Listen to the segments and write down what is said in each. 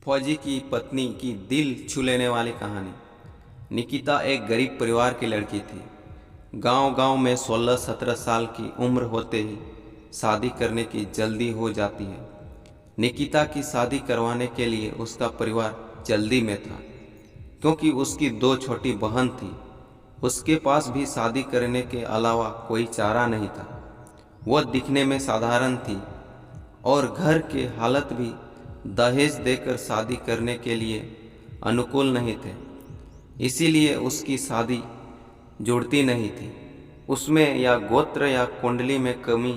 फौजी की पत्नी की दिल छू लेने वाली कहानी। निकिता एक गरीब परिवार की लड़की थी। गांव-गांव में 16-17 साल की उम्र होते ही शादी करने की जल्दी हो जाती है। निकिता की शादी करवाने के लिए उसका परिवार जल्दी में था, क्योंकि उसकी 2 छोटी बहन थी। उसके पास भी शादी करने के अलावा कोई चारा नहीं था। वह दिखने में साधारण थी और घर के हालत भी दहेज देकर शादी करने के लिए अनुकूल नहीं थे। इसीलिए उसकी शादी जुड़ती नहीं थी। उसमें या गोत्र या कुंडली में कमी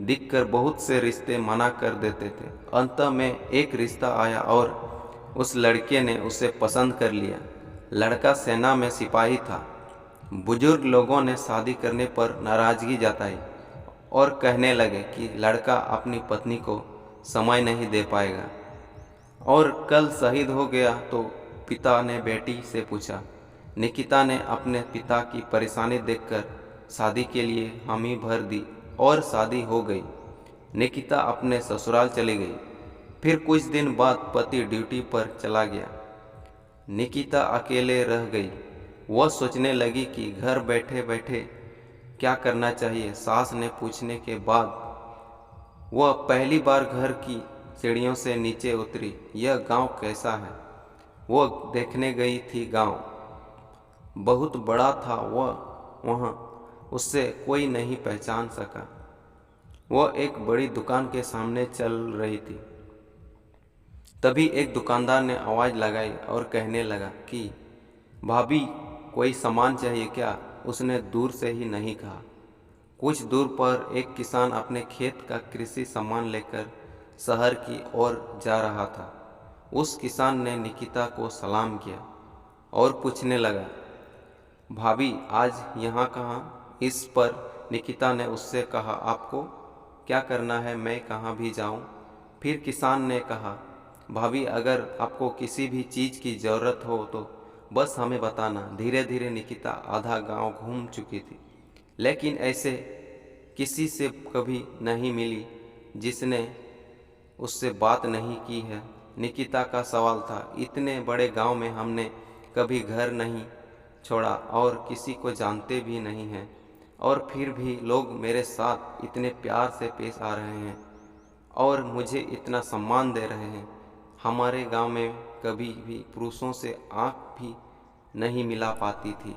दिखकर बहुत से रिश्ते मना कर देते थे। अंत में एक रिश्ता आया और उस लड़के ने उसे पसंद कर लिया। लड़का सेना में सिपाही था। बुजुर्ग लोगों ने शादी करने पर नाराजगी जताई और कहने लगे कि लड़का अपनी पत्नी को समय नहीं दे पाएगा और कल शहीद हो गया। तो पिता ने बेटी से पूछा। निकिता ने अपने पिता की परेशानी देखकर शादी के लिए हामी भर दी और शादी हो गई। निकिता अपने ससुराल चली गई। फिर कुछ दिन बाद पति ड्यूटी पर चला गया। निकिता अकेले रह गई। वह सोचने लगी कि घर बैठे बैठे क्या करना चाहिए। सास ने पूछने के बाद वह पहली बार घर की सीढ़ियों से नीचे उतरी। यह गांव कैसा है, वह देखने गई थी। गांव बहुत बड़ा था। वहाँ उससे कोई नहीं पहचान सका। वह एक बड़ी दुकान के सामने चल रही थी। तभी एक दुकानदार ने आवाज़ लगाई और कहने लगा कि भाभी, कोई सामान चाहिए क्या? उसने दूर से ही नहीं कहा। कुछ दूर पर एक किसान अपने खेत का कृषि सामान लेकर शहर की ओर जा रहा था। उस किसान ने निकिता को सलाम किया और पूछने लगा, भाभी आज यहाँ कहाँ? इस पर निकिता ने उससे कहा, आपको क्या करना है, मैं कहाँ भी जाऊँ? फिर किसान ने कहा, भाभी अगर आपको किसी भी चीज़ की ज़रूरत हो तो बस हमें बताना। धीरे धीरे निकिता आधा गांव घूम चुकी थी, लेकिन ऐसे किसी से कभी नहीं मिली जिसने उससे बात नहीं की है। निकिता का सवाल था, इतने बड़े गांव में हमने कभी घर नहीं छोड़ा और किसी को जानते भी नहीं हैं, और फिर भी लोग मेरे साथ इतने प्यार से पेश आ रहे हैं और मुझे इतना सम्मान दे रहे हैं। हमारे गांव में कभी भी पुरुषों से आंख भी नहीं मिला पाती थी।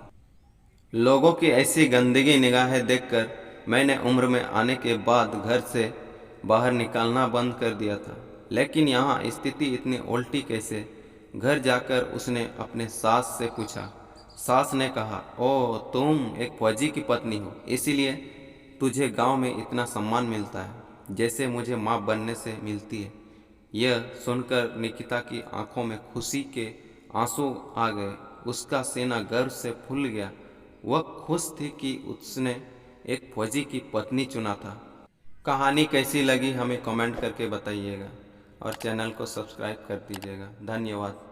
लोगों की ऐसी गंदगी निगाहें देखकर मैंने उम्र में आने के बाद घर से बाहर निकलना बंद कर दिया था। लेकिन यहाँ स्थिति इतनी उल्टी कैसे? घर जाकर उसने अपने सास से पूछा। सास ने कहा, ओह, तुम एक फौजी की पत्नी हो, इसीलिए तुझे गांव में इतना सम्मान मिलता है जैसे मुझे माँ बनने से मिलती है। यह सुनकर निकिता की आंखों में खुशी के आंसू आ गए। उसका सीना गर्व से फूल गया। वह खुश थी कि उसने एक फौजी की पत्नी चुना था। कहानी कैसी लगी हमें कमेंट करके बताइएगा और चैनल को सब्सक्राइब कर दीजिएगा। धन्यवाद।